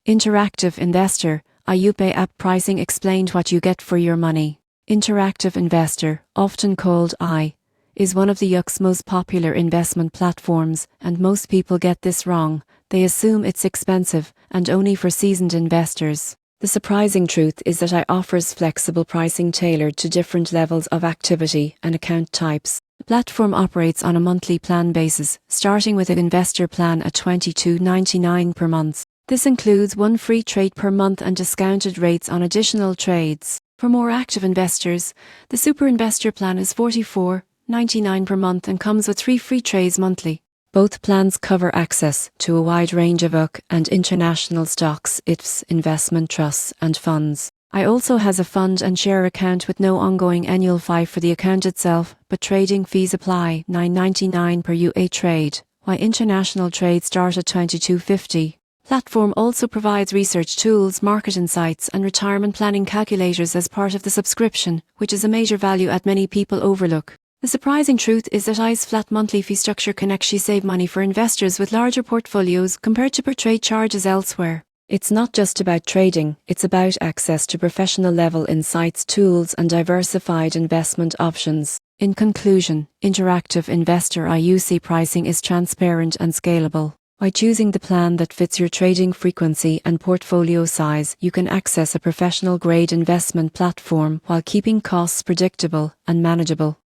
Interactive Investor, IUPE app pricing explained what you get for your money. Interactive Investor, often called I, is one of the IUPE's most popular investment platforms, and most people get this wrong. They assume it's expensive and only for seasoned investors. The surprising truth is that I offers flexible pricing tailored to different levels of activity and account types. The platform operates on a monthly plan basis, starting with an investor plan at $22.99 per month. This includes one free trade per month and discounted rates on additional trades. For more active investors, the Super Investor plan is $44.99 per month and comes with 3 free trades monthly. Both plans cover access to a wide range of UK and international stocks, ETFs, investment trusts and funds. I also has a fund and share account with no ongoing annual fee for the account itself, but trading fees apply, $9.99 per UA trade, while international trades start at $22.50. Platform also provides research tools, market insights and retirement planning calculators as part of the subscription, which is a major value add many people overlook. The surprising truth is that I's flat monthly fee structure can actually save money for investors with larger portfolios compared to per trade charges elsewhere. It's not just about trading, it's about access to professional level insights, tools and diversified investment options. In conclusion, Interactive Investor IUC pricing is transparent and scalable. By choosing the plan that fits your trading frequency and portfolio size, you can access a professional grade investment platform while keeping costs predictable and manageable.